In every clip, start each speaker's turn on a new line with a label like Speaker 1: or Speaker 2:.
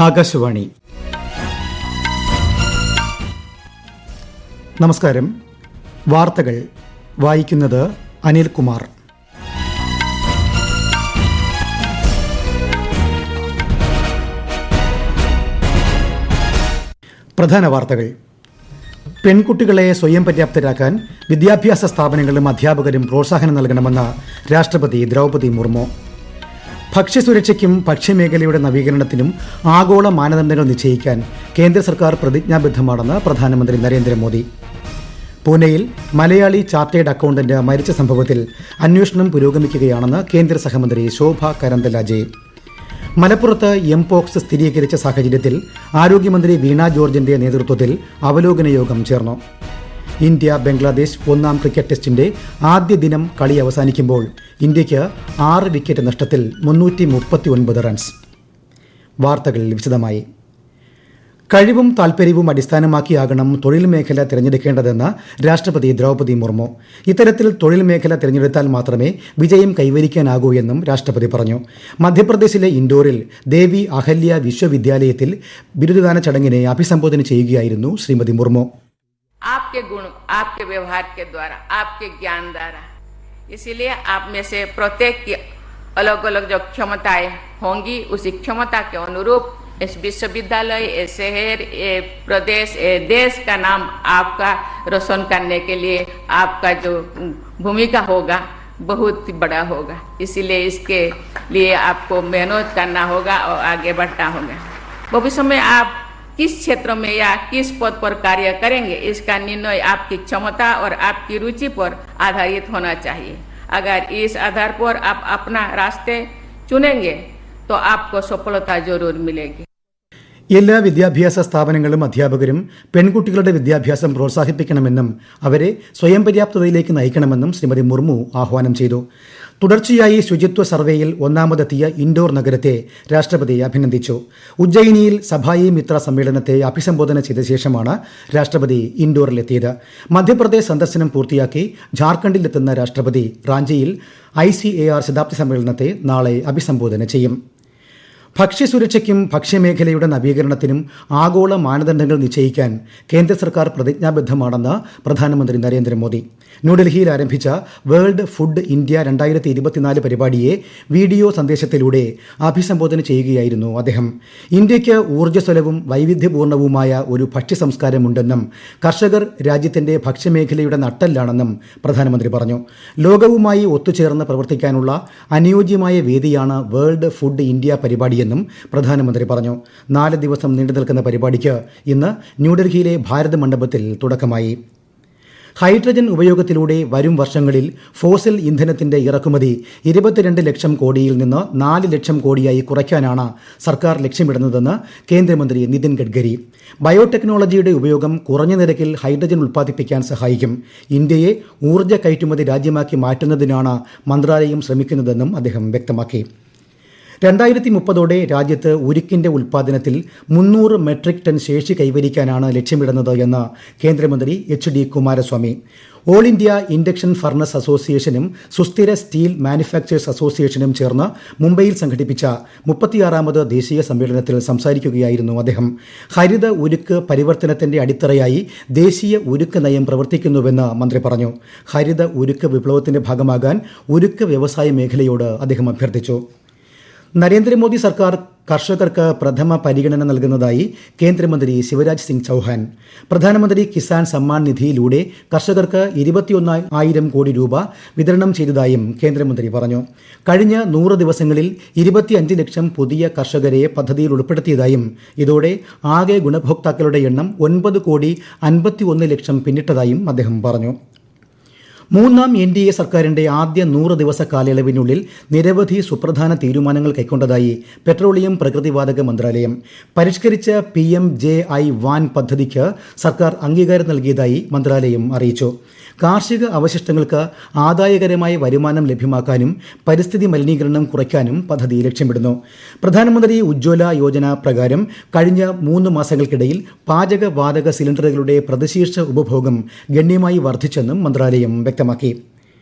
Speaker 1: ആകാശവാണി. നമസ്കാരം. വാർത്തകൾ വായിക്കുന്നത് അനിൽകുമാർ. പ്രധാന വാർത്തകൾ. പെൺകുട്ടികളെ സ്വയം പര്യാപ്തരാക്കാൻ വിദ്യാഭ്യാസ സ്ഥാപനങ്ങളും അധ്യാപകരും പ്രോത്സാഹനം നൽകണമെന്ന് രാഷ്ട്രപതി ദ്രൗപദി മുർമു. ഭക്ഷ്യസുരക്ഷയ്ക്കും ഭക്ഷ്യമേഖലയുടെ നവീകരണത്തിനും ആഗോള മാനദണ്ഡങ്ങൾ നിശ്ചയിക്കാൻ കേന്ദ്ര സർക്കാർ പ്രതിജ്ഞാബദ്ധമാണെന്ന് പ്രധാനമന്ത്രി നരേന്ദ്രമോദി. പൂനെയിൽ മലയാളി ചാർട്ടേഡ് അക്കൌണ്ടന്റ് മരിച്ച സംഭവത്തിൽ അന്വേഷണം പുരോഗമിക്കുകയാണെന്ന് കേന്ദ്ര സഹമന്ത്രി ശോഭ കരന്തലാജെ. മലപ്പുറത്ത് എംപോക്സ് സ്ഥിരീകരിച്ച സാഹചര്യത്തിൽ ആരോഗ്യമന്ത്രി വീണ ജോർജിന്റെ നേതൃത്വത്തിൽ അവലോകന യോഗം ചേർന്നു. ഇന്ത്യ ബംഗ്ലാദേശ് ഒന്നാം ക്രിക്കറ്റ് ടെസ്റ്റിന്റെ ആദ്യ ദിനം കളി അവസാനിക്കുമ്പോൾ ഇന്ത്യയ്ക്ക് 6 വിക്കറ്റ് നഷ്ടത്തിൽ 339 റൺസ്. വാർത്തകൾ വിശദമായി. കഴിവും താൽപ്പര്യവും അടിസ്ഥാനമാക്കിയാകണം തൊഴിൽ മേഖല തിരഞ്ഞെടുക്കേണ്ടതെന്ന് രാഷ്ട്രപതി ദ്രൗപദി മുർമു. ഇത്തരത്തിൽ തൊഴിൽ മേഖല തിരഞ്ഞെടുത്താൽ മാത്രമേ വിജയം കൈവരിക്കാനാകൂ എന്നും രാഷ്ട്രപതി പറഞ്ഞു. മധ്യപ്രദേശിലെ ഇൻഡോറിൽ ദേവി അഹല്യ വിശ്വവിദ്യാലയത്തിൽ ബിരുദദാന ചടങ്ങിനെ അഭിസംബോധന ചെയ്യുകയായിരുന്നു ശ്രീമതി മുർമു.
Speaker 2: आपके गुण आपके व्यवहार के द्वारा, आपके ज्ञान द्वारा, इसीलिए आप में से प्रत्येक की अलग अलग जो क्षमताएं होंगी उसी क्षमता के अनुरूप इस विश्वविद्यालय, ये शहर, ये प्रदेश, ये देश का नाम आपका रोशन करने के लिए आपका जो भूमिका होगा बहुत बड़ा होगा. इसीलिए इसके लिए आपको मेहनत करना होगा और आगे बढ़ना होगा. भविष्य में आप किस क्षेत्र में या किस पद पर कार्य करेंगे, इसका निर्णय आपकी क्षमता और आपकी रुचि पर आधारित होना चाहिए. अगर इस आधार पर आप अपना रास्ते चुनेंगे तो आपको सफलता जरूर मिलेगी.
Speaker 1: എല്ലാ വിദ്യാഭ്യാസ സ്ഥാപനങ്ങളും അധ്യാപകരും പെൺകുട്ടികളുടെ വിദ്യാഭ്യാസം പ്രോത്സാഹിപ്പിക്കണമെന്നും അവരെ സ്വയം പര്യാപ്തതയിലേക്ക് നയിക്കണമെന്നും ശ്രീമതി മുർമു ആഹ്വാനം ചെയ്തു. തുടർച്ചയായി ശുചിത്വ സർവേയിൽ ഒന്നാമതെത്തിയ ഇൻഡോർ നഗരത്തെ രാഷ്ട്രപതി അഭിനന്ദിച്ചു. ഉജ്ജയിനിയിൽ സഭായി മിത്ര സമ്മേളനത്തെ അഭിസംബോധന ചെയ്ത ശേഷമാണ് രാഷ്ട്രപതി ഇൻഡോറിലെത്തിയത്. മധ്യപ്രദേശ് സന്ദർശനം പൂർത്തിയാക്കി ഝാർഖണ്ഡിലെത്തുന്ന രാഷ്ട്രപതി റാഞ്ചിയിൽ ICAR ശതാബ്ദി സമ്മേളനത്തെ നാളെ അഭിസംബോധന ചെയ്യും. ഭക്ഷ്യസുരക്ഷയ്ക്കും ഭക്ഷ്യമേഖലയുടെ നവീകരണത്തിനും ആഗോള മാനദണ്ഡങ്ങൾ നിശ്ചയിക്കാൻ കേന്ദ്ര സർക്കാർ പ്രതിജ്ഞാബദ്ധമാണെന്ന് പ്രധാനമന്ത്രി നരേന്ദ്രമോദി. ന്യൂഡൽഹിയിൽ ആരംഭിച്ച വേൾഡ് ഫുഡ് ഇന്ത്യ 2024 പരിപാടിയെ വീഡിയോ സന്ദേശത്തിലൂടെ അഭിസംബോധന ചെയ്യുകയായിരുന്നു അദ്ദേഹം. ഇന്ത്യയ്ക്ക് ഊർജ്ജസ്വലവും വൈവിധ്യപൂർണവുമായ ഒരു ഭക്ഷ്യസംസ്കാരമുണ്ടെന്നും കർഷകർ രാജ്യത്തിന്റെ ഭക്ഷ്യമേഖലയുടെ നട്ടെല്ലാണെന്നും പ്രധാനമന്ത്രി പറഞ്ഞു. ലോകവുമായി ഒത്തുചേർന്ന് പ്രവർത്തിക്കാനുള്ള അനുയോജ്യമായ വേദിയാണ് വേൾഡ് ഫുഡ് ഇന്ത്യ പരിപാടി എന്നും പ്രധാനമന്ത്രി പറഞ്ഞു. 4 ദിവസം നീണ്ടു നിൽക്കുന്ന പരിപാടിക്ക് ഇന്ന് ന്യൂഡൽഹിയിലെ ഭാരത് മണ്ഡപത്തിൽ തുടക്കമായി. ഹൈഡ്രജൻ ഉപയോഗത്തിലൂടെ വരും വർഷങ്ങളിൽ ഫോസിൽ ഇന്ധനത്തിന്റെ ഇറക്കുമതി 22 ലക്ഷം കോടിയിൽ നിന്ന് 4 ലക്ഷം കോടിയായി കുറയ്ക്കാനാണ് സർക്കാർ ലക്ഷ്യമിടുന്നതെന്ന് കേന്ദ്രമന്ത്രി നിതിൻ ഗഡ്കരി. ബയോടെക്നോളജിയുടെ ഉപയോഗം കുറഞ്ഞ നിരക്കിൽ ഹൈഡ്രജൻ ഉൽപ്പാദിപ്പിക്കാൻ സഹായിക്കും. ഇന്ത്യയെ ഊർജ്ജ കയറ്റുമതി രാജ്യമാക്കി മാറ്റുന്നതിനാണ് മന്ത്രാലയം ശ്രമിക്കുന്നതെന്നും അദ്ദേഹം വ്യക്തമാക്കി. 2030 രാജ്യത്ത് ഉരുക്കിന്റെ ഉൽപ്പാദനത്തിൽ 300 മെട്രിക് ടൺ ശേഷി കൈവരിക്കാനാണ് ലക്ഷ്യമിടുന്നത് എന്ന് കേന്ദ്രമന്ത്രി HD Kumaraswamy. All India induction furnace അസോസിയേഷനും സുസ്ഥിര സ്റ്റീൽ മാനുഫാക്ചേഴ്സ് അസോസിയേഷനും ചേർന്ന് മുംബൈയിൽ സംഘടിപ്പിച്ച 36ാമത് ദേശീയ സമ്മേളനത്തിൽ സംസാരിക്കുകയായിരുന്നു അദ്ദേഹം. ഹരിത ഉരുക്ക് പരിവർത്തനത്തിന്റെ അടിത്തറയായി ദേശീയ ഉരുക്ക് നയം പ്രവർത്തിക്കുന്നുവെന്ന് മന്ത്രി പറഞ്ഞു. ഹരിത ഉരുക്ക് വിപ്ലവത്തിന്റെ ഭാഗമാകാൻ ഉരുക്ക് വ്യവസായ മേഖലയോട് അദ്ദേഹം അഭ്യർത്ഥിച്ചു. നരേന്ദ്രമോദി സർക്കാർ കർഷകർക്ക് പ്രഥമ പരിഗണന നൽകുന്നതായി കേന്ദ്രമന്ത്രി ശിവരാജ് സിംഗ് ചൌഹാൻ. പ്രധാനമന്ത്രി കിസാൻ സമ്മാൻ നിധിയിലൂടെ കർഷകർക്ക് 21,000 കോടി രൂപ വിതരണം ചെയ്തതായും കേന്ദ്രമന്ത്രി പറഞ്ഞു. കഴിഞ്ഞ 100 ദിവസങ്ങളിൽ 25 ലക്ഷം പുതിയ കർഷകരെ പദ്ധതിയിൽ ഉൾപ്പെടുത്തിയതായും ഇതോടെ ആകെ ഗുണഭോക്താക്കളുടെ എണ്ണം 9,51 ലക്ഷം പിന്നിട്ടതായും അദ്ദേഹം പറഞ്ഞു. 3ാം NDA സർക്കാരിന്റെ ആദ്യ 100 ദിവസ കാലയളവിനുള്ളിൽ നിരവധി സുപ്രധാന തീരുമാനങ്ങൾ കൈക്കൊണ്ടതായി പെട്രോളിയം പ്രകൃതിവാതക മന്ത്രാലയം. പരിഷ്കരിച്ച PMJI-1 പദ്ധതിക്ക് സർക്കാർ അംഗീകാരം നൽകിയതായി മന്ത്രാലയം അറിയിച്ചു. കാർഷിക അവശിഷ്ടങ്ങൾക്ക് ആദായകരമായ വരുമാനം ലഭ്യമാക്കാനും പരിസ്ഥിതി മലിനീകരണം കുറയ്ക്കാനും പദ്ധതി ലക്ഷ്യമിടുന്നു. പ്രധാനമന്ത്രി ഉജ്ജ്വല യോജന പ്രകാരം കഴിഞ്ഞ 3 മാസങ്ങൾക്കിടയിൽ പാചകവാതക സിലിണ്ടറുകളുടെ പ്രതിശീർഷ ഉപഭോഗം ഗണ്യമായി വർദ്ധിച്ചെന്നും മന്ത്രാലയം വ്യക്തമാക്കി.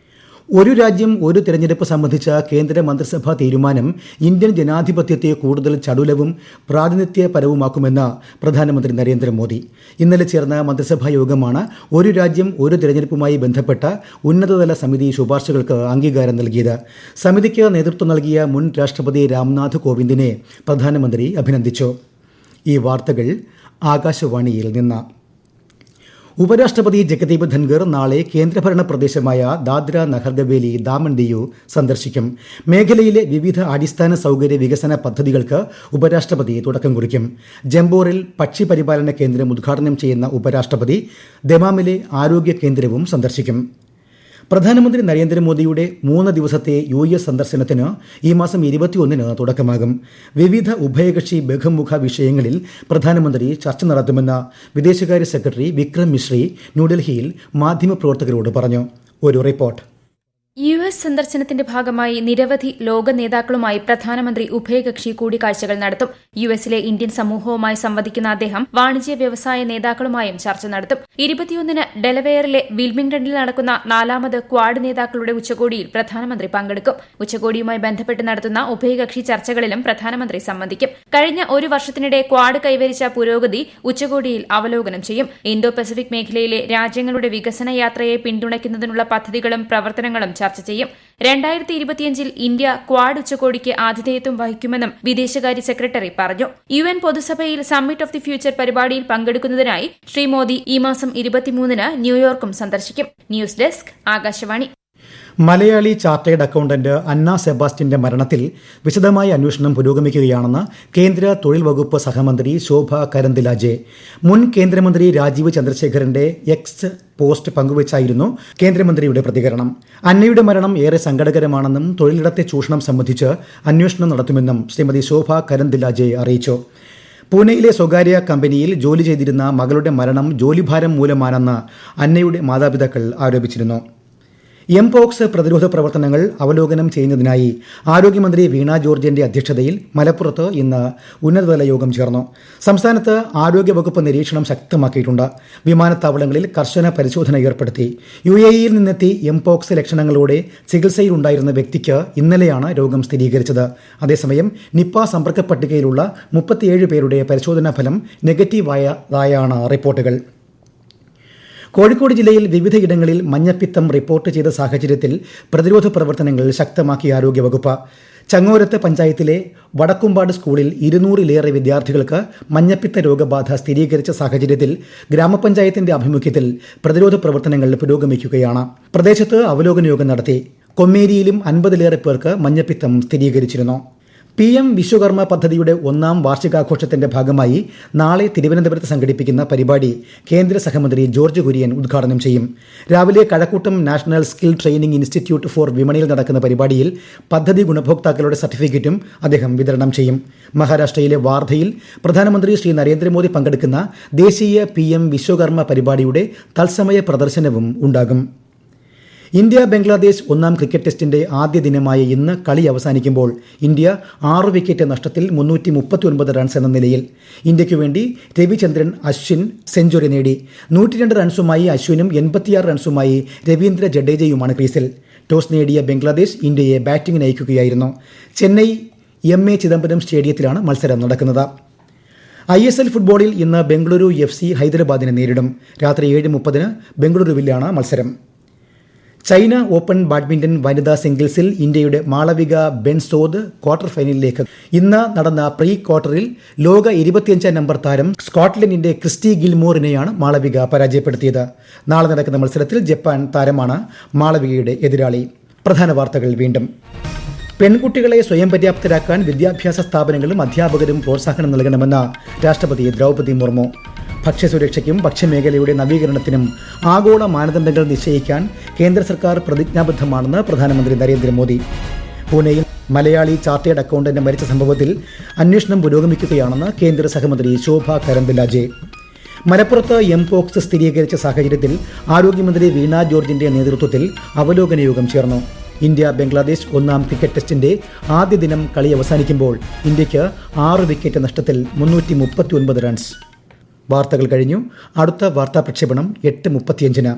Speaker 1: ഒരു രാജ്യം ഒരു തെരഞ്ഞെടുപ്പ് സംബന്ധിച്ച കേന്ദ്ര മന്ത്രിസഭാ തീരുമാനം ഇന്ത്യൻ ജനാധിപത്യത്തെ കൂടുതൽ ചടുലവും പ്രാതിനിധ്യപരവുമാക്കുമെന്ന് പ്രധാനമന്ത്രി നരേന്ദ്രമോദി. ഇന്നലെ ചേർന്ന മന്ത്രിസഭാ യോഗമാണ് ഒരു രാജ്യം ഒരു തെരഞ്ഞെടുപ്പുമായി ബന്ധപ്പെട്ട ഉന്നതതല സമിതി ശുപാർശകൾക്ക് അംഗീകാരം നൽകിയത്. സമിതിക്ക് നേതൃത്വം നൽകിയ മുൻ രാഷ്ട്രപതി രാംനാഥ് കോവിന്ദിനെ പ്രധാനമന്ത്രി അഭിനന്ദിച്ചു. ഈ വാർത്തകൾ ആകാശവാണിയിൽ നിന്ന്. ഉപരാഷ്ട്രപതി ജഗദീപ് ധൻഖർ നാളെ കേന്ദ്രഭരണ പ്രദേശമായ ദാദ്ര നഗർ ഹവേലി ദാമൻ ദിയു സന്ദർശിക്കും. മേഖലയിലെ വിവിധ അടിസ്ഥാന സൗകര്യ വികസന പദ്ധതികൾക്ക് ഉപരാഷ്ട്രപതി തുടക്കം കുറിക്കും. ജംബോറിൽ പക്ഷി പരിപാലന കേന്ദ്രം ഉദ്ഘാടനം ചെയ്യുന്ന ഉപരാഷ്ട്രപതി ദമാമിലെ ആരോഗ്യ കേന്ദ്രവും സന്ദർശിക്കും. പ്രധാനമന്ത്രി നരേന്ദ്രമോദിയുടെ 3 ദിവസത്തെ US സന്ദർശനത്തിന് ഈ മാസം 21-ന് തുടക്കമാകും. വിവിധ ഉഭയകക്ഷി ബഹുമുഖ വിഷയങ്ങളിൽ പ്രധാനമന്ത്രി ചർച്ച നടത്തുമെന്ന് വിദേശകാര്യ സെക്രട്ടറി വിക്രം മിശ്രി ന്യൂഡൽഹിയിൽ മാധ്യമപ്രവർത്തകരോട് പറഞ്ഞു. ഒരു റിപ്പോർട്ട്.
Speaker 3: US സന്ദർശനത്തിന്റെ ഭാഗമായി നിരവധി ലോക നേതാക്കളുമായി പ്രധാനമന്ത്രി ഉഭയകക്ഷി കൂടിക്കാഴ്ചകൾ നടത്തും. USലെ ഇന്ത്യൻ സമൂഹവുമായി സംവദിക്കുന്ന അദ്ദേഹം വാണിജ്യ വ്യവസായ നേതാക്കളുമായും ചർച്ച നടത്തും. 21-ന് ഡെലവെയറിലെ വിൽമിംഗ്ടണിൽ നടക്കുന്ന 4ാമത് ക്വാഡ് നേതാക്കളുടെ ഉച്ചകോടിയിൽ പ്രധാനമന്ത്രി പങ്കെടുക്കും. ഉച്ചകോടിയുമായി ബന്ധപ്പെട്ട് നടത്തുന്ന ഉഭയകക്ഷി ചർച്ചകളിലും പ്രധാനമന്ത്രി സംബന്ധിക്കും. കഴിഞ്ഞ ഒരു വർഷത്തിനിടെ ക്വാഡ് കൈവരിച്ച പുരോഗതി ഉച്ചകോടിയിൽ അവലോകനം ചെയ്യും. ഇന്തോ പസഫിക് മേഖലയിലെ രാജ്യങ്ങളുടെ വികസന യാത്രയെ പിന്തുണയ്ക്കുന്നതിനുള്ള പദ്ധതികളും പ്രവർത്തനങ്ങളും ചർച്ച ചെയ്യും. 2025-ൽ ഇന്ത്യ ക്വാഡ് ഉച്ചകോടിക്ക് ആതിഥേയത്വം വഹിക്കുമെന്നും വിദേശകാര്യ സെക്രട്ടറി പറഞ്ഞു. UN പൊതുസഭയിൽ സമ്മിറ്റ് ഓഫ് ദി ഫ്യൂച്ചർ പരിപാടിയിൽ പങ്കെടുക്കുന്നതിനായി ശ്രീ മോദി ഈ മാസം 23-ന് ന്യൂയോർക്കും സന്ദർശിക്കും. News desk Akashvani.
Speaker 1: Malayali chartered accountant Anna സെബാസ്റ്റ്യന്റെ മരണത്തിൽ വിശദമായ അന്വേഷണം പുരോഗമിക്കുകയാണെന്ന് കേന്ദ്ര തൊഴിൽ വകുപ്പ് സഹമന്ത്രി ശോഭ കരന്ദിലാജെ. മുൻ കേന്ദ്രമന്ത്രി രാജീവ് ചന്ദ്രശേഖരന്റെ എക്സ് പോസ്റ്റ് പങ്കുവച്ചായിരുന്നു കേന്ദ്രമന്ത്രിയുടെ പ്രതികരണം. അന്നയുടെ മരണം ഏറെ സങ്കടകരമാണെന്നും തൊഴിലിടത്തെ ചൂഷണം സംബന്ധിച്ച് അന്വേഷണം നടത്തുമെന്നും ശ്രീമതി ശോഭ കരന്ദിലാജെ അറിയിച്ചു. പൂനെയിലെ സ്വകാര്യ കമ്പനിയിൽ ജോലി ചെയ്തിരുന്ന മകളുടെ മരണം ജോലിഭാരം മൂലമാണെന്ന് അന്നയുടെ മാതാപിതാക്കൾ ആരോപിച്ചിരുന്നു. എംപോക്സ് പ്രതിരോധ പ്രവർത്തനങ്ങൾ അവലോകനം ചെയ്യുന്നതിനായി ആരോഗ്യമന്ത്രി വീണ ജോർജിന്റെ അധ്യക്ഷതയിൽ മലപ്പുറത്ത് ഇന്ന് ഉന്നതതല യോഗം ചേർന്നു. സംസ്ഥാനത്ത് ആരോഗ്യവകുപ്പ് നിരീക്ഷണം ശക്തമാക്കിയിട്ടുണ്ട്. വിമാനത്താവളങ്ങളിൽ കർശന പരിശോധന ഏർപ്പെടുത്തി. UAEയിൽ നിന്നെത്തി എംപോക്സ് ലക്ഷണങ്ങളോടെ ചികിത്സയിലുണ്ടായിരുന്ന വ്യക്തിക്ക് ഇന്നലെയാണ് രോഗം സ്ഥിരീകരിച്ചത്. അതേസമയം നിപ്പ സമ്പർക്ക പട്ടികയിലുള്ള 37 പേരുടെ പരിശോധനാ ഫലം നെഗറ്റീവായതായാണ് റിപ്പോർട്ടുകൾ. കോഴിക്കോട് ജില്ലയിൽ വിവിധയിടങ്ങളിൽ മഞ്ഞപ്പിത്തം റിപ്പോർട്ട് ചെയ്ത സാഹചര്യത്തിൽ പ്രതിരോധ പ്രവർത്തനങ്ങൾ ശക്തമാക്കി ആരോഗ്യവകുപ്പ്. ചങ്ങോരത്ത് പഞ്ചായത്തിലെ വടക്കുംപാട് സ്കൂളിൽ 200-ലേറെ വിദ്യാർത്ഥികൾക്ക് മഞ്ഞപ്പിത്ത രോഗബാധ സ്ഥിരീകരിച്ച സാഹചര്യത്തിൽ ഗ്രാമപഞ്ചായത്തിന്റെ ആഭിമുഖ്യത്തിൽ പ്രതിരോധ പ്രവർത്തനങ്ങൾ പുരോഗമിക്കുകയാണ്. പ്രദേശത്ത് അവലോകന യോഗം നടത്തി. കൊമ്മേരിയിലും 50-ലേറെ പേർക്ക് മഞ്ഞപ്പിത്തം സ്ഥിരീകരിച്ചിരുന്നു. PM വിശ്വകർമ്മ പദ്ധതിയുടെ 1ാം വാർഷികാഘോഷത്തിന്റെ ഭാഗമായി നാളെ തിരുവനന്തപുരത്ത് സംഘടിപ്പിക്കുന്ന പരിപാടി കേന്ദ്ര സഹമന്ത്രി ജോർജ് കുര്യൻ ഉദ്ഘാടനം ചെയ്യും. രാവിലെ Kazhakoottam national skill training institute for വിമണിൽ നടക്കുന്ന പരിപാടിയിൽ പദ്ധതി ഗുണഭോക്താക്കളുടെ സർട്ടിഫിക്കറ്റും അദ്ദേഹം വിതരണം ചെയ്യും. മഹാരാഷ്ട്രയിലെ വാർധയിൽ പ്രധാനമന്ത്രി ശ്രീ നരേന്ദ്രമോദി പങ്കെടുക്കുന്ന ദേശീയ PM വിശ്വകർമ്മ പരിപാടിയുടെ തത്സമയ പ്രദർശനവും ഉണ്ടാകും. ഇന്ത്യ ബംഗ്ലാദേശ് 1ാം ക്രിക്കറ്റ് ടെസ്റ്റിന്റെ ആദ്യ ദിനമായ ഇന്ന് കളി അവസാനിക്കുമ്പോൾ ഇന്ത്യ 6 വിക്കറ്റ് നഷ്ടത്തിൽ 339 റൺസ് എന്ന നിലയിൽ. ഇന്ത്യയ്ക്കു വേണ്ടി രവിചന്ദ്രൻ അശ്വിൻ സെഞ്ചുറി നേടി. 102 റൺസുമായി അശ്വിനും 86 റൺസുമായി രവീന്ദ്ര ജഡേജയുമാണ് ക്രീസിൽ. ടോസ് നേടിയ ബംഗ്ലാദേശ് ഇന്ത്യയെ ബാറ്റിംഗിന് അയക്കുകയായിരുന്നു. ചെന്നൈ MA ചിദംബരം സ്റ്റേഡിയത്തിലാണ് മത്സരം നടക്കുന്നത്. ISL ഫുട്ബോളിൽ ഇന്ന് ബംഗളൂരു FC ഹൈദരാബാദിനെ നേരിടും. രാത്രി 7:30-ന് ബംഗളൂരുവിലാണ് മത്സരം. ചൈന ഓപ്പൺ ബാഡ്മിന്റൺ വനിതാ സിംഗിൾസിൽ ഇന്ത്യയുടെ മാളവിക ബെൻസോദ് ക്വാർട്ടർ ഫൈനലിലേക്ക്. ഇന്ന് നടന്ന പ്രീ ക്വാർട്ടറിൽ ലോക 25-ാം നമ്പർ താരം സ്കോട്ട്ലൻഡിന്റെ ക്രിസ്റ്റി ഗിൽമോറിനെയാണ് മാളവിക പരാജയപ്പെടുത്തിയത്. നാളെ നടക്കുന്ന മത്സരത്തിൽ ജപ്പാൻ താരമാണ് മാളവികയുടെ എതിരാളി. പ്രധാന വാർത്തകൾ വീണ്ടും. പെൺകുട്ടികളെ സ്വയം പര്യാപ്തരാക്കാൻ വിദ്യാഭ്യാസ സ്ഥാപനങ്ങളും അധ്യാപകരും പ്രോത്സാഹനം നൽകണമെന്ന് രാഷ്ട്രപതി ദ്രൗപദി മുർമു. ഭക്ഷ്യസുരക്ഷയ്ക്കും ഭക്ഷ്യമേഖലയുടെ നവീകരണത്തിനും ആഗോള മാനദണ്ഡങ്ങൾ നിശ്ചയിക്കാൻ കേന്ദ്ര സർക്കാർ പ്രതിജ്ഞാബദ്ധമാണെന്ന് പ്രധാനമന്ത്രി നരേന്ദ്രമോദി. പൂനെയിൽ മലയാളി ചാർട്ടേഡ് അക്കൌണ്ടന്റ് മരിച്ച സംഭവത്തിൽ അന്വേഷണം പുരോഗമിക്കുകയാണെന്ന് കേന്ദ്ര സഹമന്ത്രി ശോഭ കരന്ദിലാജെ. മലപ്പുറത്ത് എംപോക്സ് സ്ഥിരീകരിച്ച സാഹചര്യത്തിൽ ആരോഗ്യമന്ത്രി വീണ ജോർജിന്റെ നേതൃത്വത്തിൽ അവലോകന യോഗം ചേർന്നു. ഇന്ത്യ ബംഗ്ലാദേശ് 1ാം ക്രിക്കറ്റ് ടെസ്റ്റിന്റെ ആദ്യ ദിനം കളി അവസാനിക്കുമ്പോൾ ഇന്ത്യയ്ക്ക് 6 വിക്കറ്റ് നഷ്ടത്തിൽ 339 റൺസ്. വാർത്തകൾ കഴിഞ്ഞു. അടുത്ത വാർത്താ പ്രക്ഷേപണം 8:35-ന്.